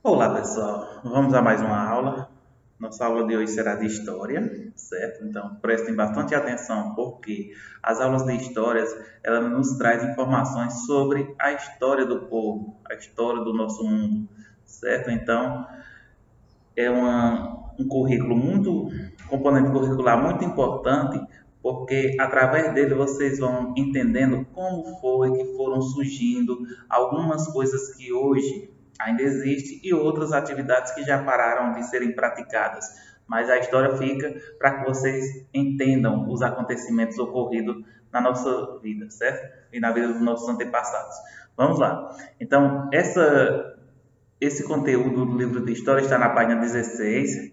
Olá pessoal, vamos a mais uma aula. Nossa aula de hoje será de História, certo? Então prestem bastante atenção porque as aulas de Histórias elas nos trazem informações sobre a história do povo, a história do nosso mundo, certo? Então é um currículo componente curricular muito importante, porque através dele vocês vão entendendo como foi que foram surgindo algumas coisas que hoje ainda existem e outras atividades que já pararam de serem praticadas. Mas a história fica para que vocês entendam os acontecimentos ocorridos na nossa vida, certo? E na vida dos nossos antepassados. Vamos lá. Então, esse conteúdo do livro de história está na página 16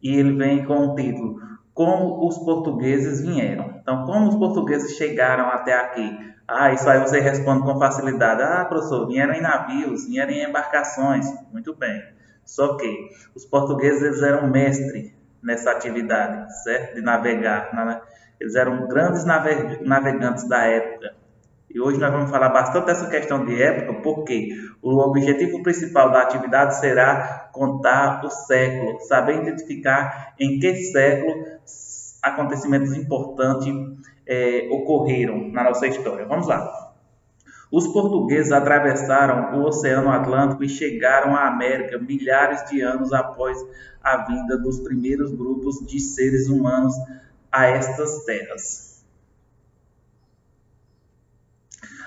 e ele vem com o título Como os portugueses vieram. Então, como os portugueses chegaram até aqui? Isso aí você responde com facilidade. Professor, vieram em navios, vieram em embarcações. Muito bem. Só que os portugueses eles eram mestres nessa atividade, certo? De navegar. Eles eram grandes navegantes da época. E hoje nós vamos falar bastante dessa questão de época, porque o objetivo principal da atividade será contar o século, saber identificar em que século acontecimentos importantes ocorreram na nossa história. Vamos lá. Os portugueses atravessaram o Oceano Atlântico e chegaram à América milhares de anos após a vinda dos primeiros grupos de seres humanos a estas terras.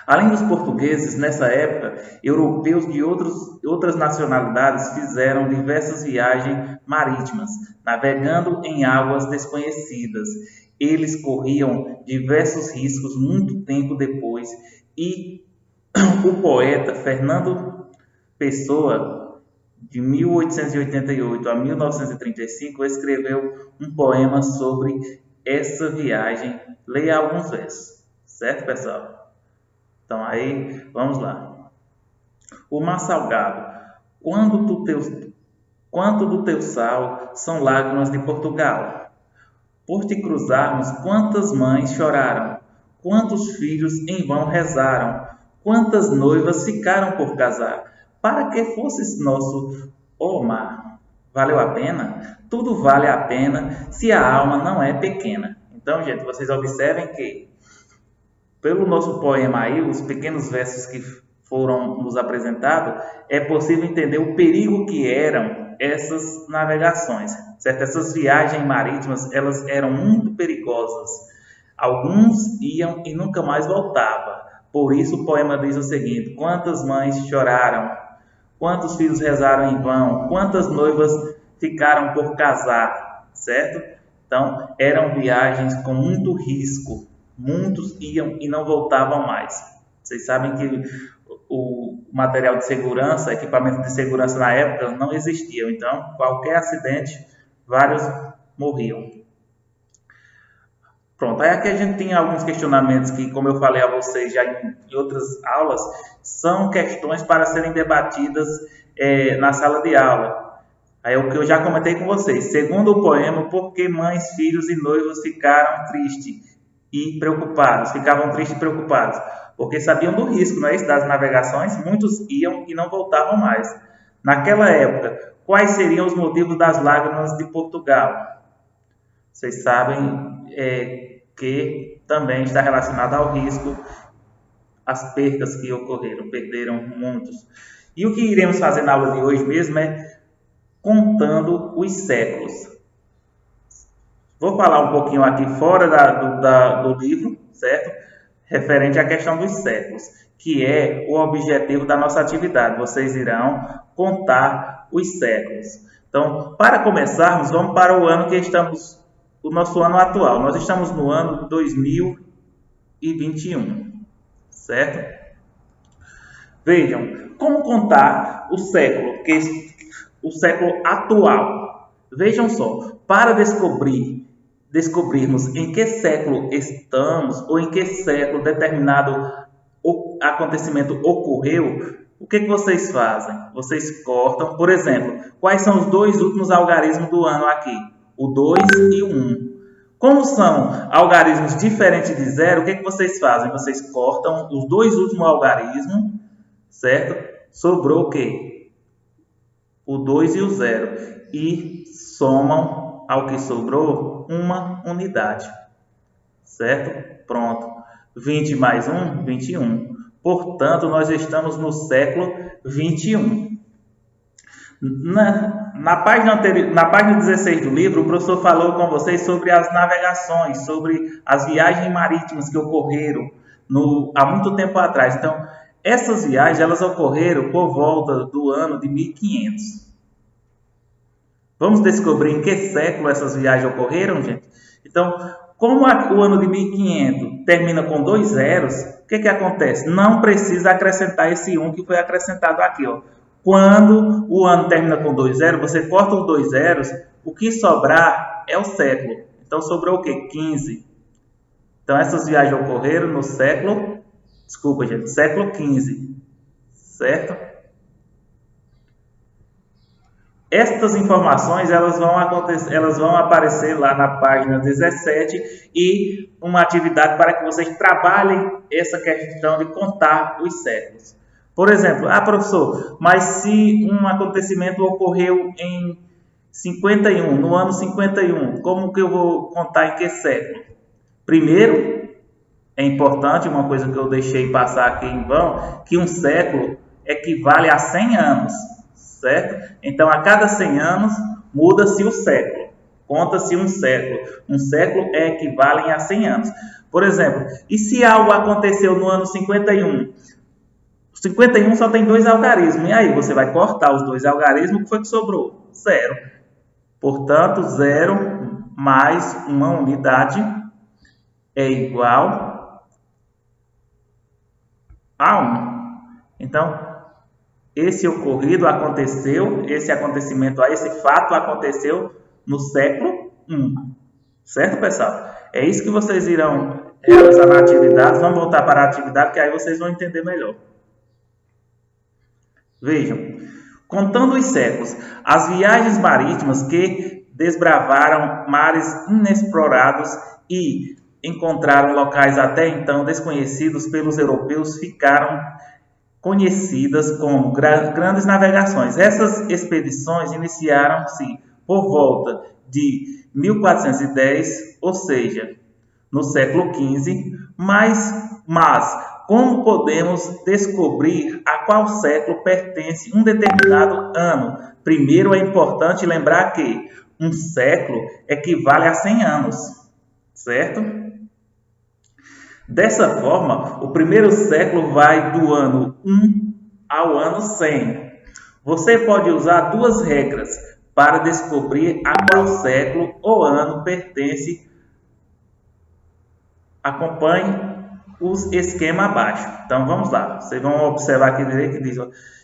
Além dos portugueses, nessa época, europeus de outras nacionalidades fizeram diversas viagens marítimas, navegando em águas desconhecidas. Eles corriam diversos riscos muito tempo depois e o poeta Fernando Pessoa, de 1888 a 1935, escreveu um poema sobre essa viagem. Leia alguns versos, certo, pessoal? Então aí, vamos lá. O mar salgado. Quanto do teu sal são lágrimas de Portugal? Por te cruzarmos, quantas mães choraram? Quantos filhos em vão rezaram? Quantas noivas ficaram por casar? Para que fosses nosso, ó mar? Valeu a pena? Tudo vale a pena se a alma não é pequena. Então, gente, vocês observem que pelo nosso poema aí, os pequenos versos que foram nos apresentados, é possível entender o perigo que eram essas navegações, certo? Essas viagens marítimas, elas eram muito perigosas. Alguns iam e nunca mais voltavam. Por isso o poema diz o seguinte: quantas mães choraram, quantos filhos rezaram em vão, quantas noivas ficaram por casar, certo? Então, eram viagens com muito risco. Muitos iam e não voltavam mais. Vocês sabem que o material de segurança, equipamento de segurança na época não existia. Então, qualquer acidente, vários morriam. Pronto, aí aqui a gente tem alguns questionamentos que, como eu falei a vocês já em outras aulas, são questões para serem debatidas na sala de aula. Aí é o que eu já comentei com vocês. Segundo o poema, por que mães, filhos e noivos ficaram tristes e preocupados? Ficavam tristes e preocupados porque sabiam do risco, não é isso, das navegações. Muitos iam e não voltavam mais. Naquela época, quais seriam os motivos das lágrimas de Portugal? Vocês sabem que também está relacionado ao risco, as percas que ocorreram, perderam muitos. E o que iremos fazer na aula de hoje mesmo é contando os séculos. Vou falar um pouquinho aqui fora do livro, certo? Referente à questão dos séculos, que é o objetivo da nossa atividade. Vocês irão contar os séculos. Então, para começarmos, vamos para o ano que estamos, o nosso ano atual. Nós estamos no ano 2021, certo? Vejam, como contar o século atual. Vejam só, para descobrirmos em que século estamos ou em que século determinado acontecimento ocorreu, o que vocês fazem? Vocês cortam, por exemplo, quais são os dois últimos algarismos do ano aqui? O 2 e o 1. Como são algarismos diferentes de zero, o que vocês fazem? Vocês cortam os dois últimos algarismos, certo? Sobrou o quê? o 2 e o 0 e somam ao que sobrou uma unidade, certo? Pronto. 20 mais 1, 21. Portanto, nós estamos no século 21. Na página 16 do livro, o professor falou com vocês sobre as navegações, sobre as viagens marítimas que ocorreram há muito tempo atrás. Então, essas viagens elas ocorreram por volta do ano de 1500. Vamos descobrir em que século essas viagens ocorreram, gente? Então, como o ano de 1500 termina com 2 zeros, o que acontece? Não precisa acrescentar esse 1 que foi acrescentado aqui, ó. Quando o ano termina com 2 zeros, você corta os 2 zeros, o que sobrar é o século. Então, sobrou o quê? 15. Então, essas viagens ocorreram no século XV, certo? Estas informações elas vão aparecer lá na página 17 e uma atividade para que vocês trabalhem essa questão de contar os séculos. Por exemplo, professor, mas se um acontecimento ocorreu em 51, no ano 51, como que eu vou contar em que século? Primeiro, é importante, uma coisa que eu deixei passar aqui em vão, que um século equivale a 100 anos. Certo? Então, a cada 100 anos, muda-se o século. Conta-se um século. Um século equivale a 100 anos. Por exemplo, e se algo aconteceu no ano 51? 51 só tem 2 algarismos. E aí, você vai cortar os 2 algarismos, o que foi que sobrou? 0. Portanto, 0 mais uma unidade é igual a 1. Então, esse fato aconteceu no século I. Certo, pessoal? É isso que vocês irão realizar na atividade. Vamos voltar para a atividade, que aí vocês vão entender melhor. Vejam, contando os séculos, as viagens marítimas que desbravaram mares inexplorados e encontraram locais até então desconhecidos pelos europeus ficaram conhecidas como grandes navegações. Essas expedições iniciaram-se por volta de 1410, ou seja, no século XV, mas como podemos descobrir a qual século pertence um determinado ano? Primeiro, é importante lembrar que um século equivale a 100 anos, certo? Dessa forma, o primeiro século vai do ano 1 ao ano 100. Você pode usar duas regras para descobrir a qual século ou ano pertence. Acompanhe os esquemas abaixo. Então, vamos lá. Vocês vão observar aqui direito que diz,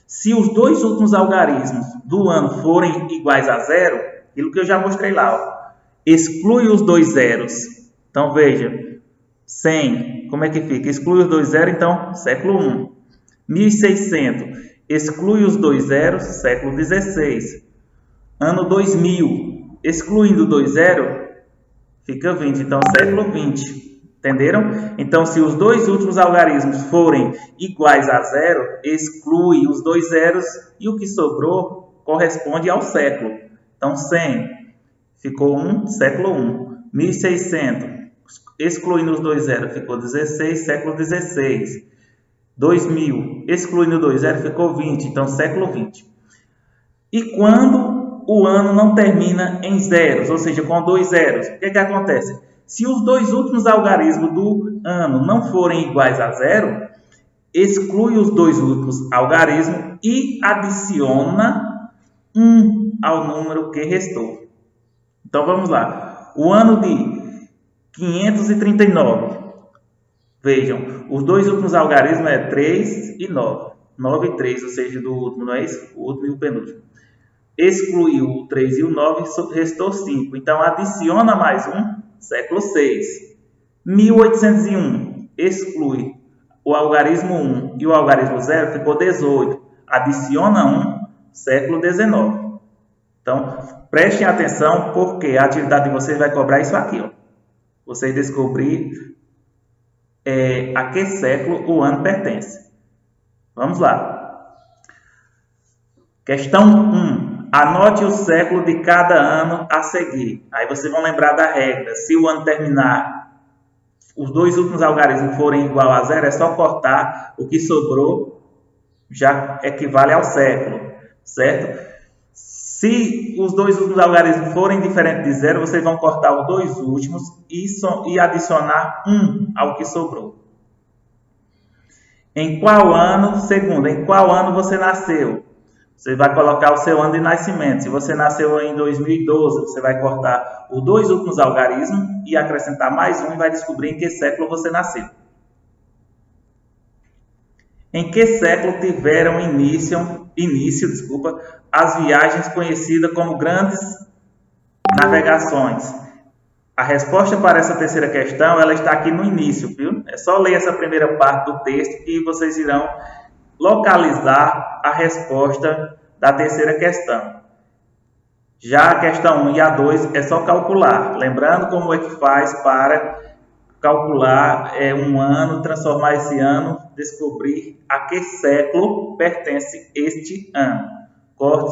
se os dois últimos algarismos do ano forem iguais a 0, aquilo que eu já mostrei lá, exclui os 2 zeros. Então, veja, 100, como é que fica? Exclui os 2 zeros, então, século 1. 1600, exclui os 2 zeros, século 16. Ano 2000, excluindo 2 zeros, fica 20, então, século 20. Entenderam? Então, se os dois últimos algarismos forem iguais a 0, exclui os 2 zeros e o que sobrou corresponde ao século. Então, 100 ficou 1, século 1. 1600, excluindo os 2 zeros, ficou 16, século 16. 2000, excluindo 2 zeros, ficou 20, então século 20. E quando o ano não termina em zeros, ou seja, com 2 zeros, o que acontece? Se os dois últimos algarismos do ano não forem iguais a 0, exclui os dois últimos algarismos e adiciona 1 ao número que restou. Então vamos lá. O ano de 539. Vejam, os dois últimos algarismos é 3 e 9. 9 e 3, ou seja, do último, não é isso? O último e o penúltimo. Excluiu o 3 e o 9, restou 5. Então adiciona mais 1. Século 6. 1801, exclui o algarismo 1 e o algarismo 0, ficou 18. Adiciona 1, século 19. Então, prestem atenção, porque a atividade de vocês vai cobrar isso aqui. Ó. Vocês descobrir a que século o ano pertence. Vamos lá. Questão 1. Anote o século de cada ano a seguir. Aí vocês vão lembrar da regra. Se o ano terminar, os dois últimos algarismos forem igual a zero, é só cortar. O que sobrou já equivale ao século, certo? Se os dois últimos algarismos forem diferentes de zero, vocês vão cortar os dois últimos e adicionar 1 ao que sobrou. Em qual ano, segundo, em qual ano você nasceu? Você vai colocar o seu ano de nascimento. Se você nasceu em 2012, você vai cortar os dois últimos algarismos e acrescentar mais um e vai descobrir em que século você nasceu. Em que século tiveram início, as viagens conhecidas como grandes navegações? A resposta para essa terceira questão, ela está aqui no início, viu? É só ler essa primeira parte do texto que vocês irão localizar a resposta da terceira questão. Já a questão 1 e a 2 é só calcular. Lembrando como é que faz para calcular um ano, transformar esse ano, descobrir a que século pertence este ano.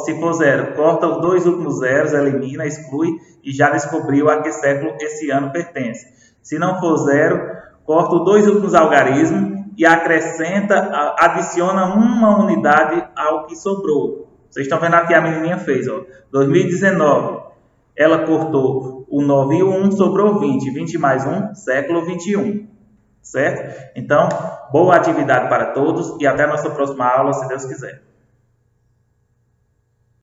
Se for zero, corta os dois últimos zeros, elimina, exclui e já descobriu a que século esse ano pertence. Se não for zero, corta os dois últimos algarismos e acrescenta, adiciona uma unidade ao que sobrou. Vocês estão vendo aqui a menininha fez, ó, 2019. Ela cortou o 9 e o 1, sobrou 20. 20 mais 1, século 21. Certo? Então, boa atividade para todos e até a nossa próxima aula, se Deus quiser.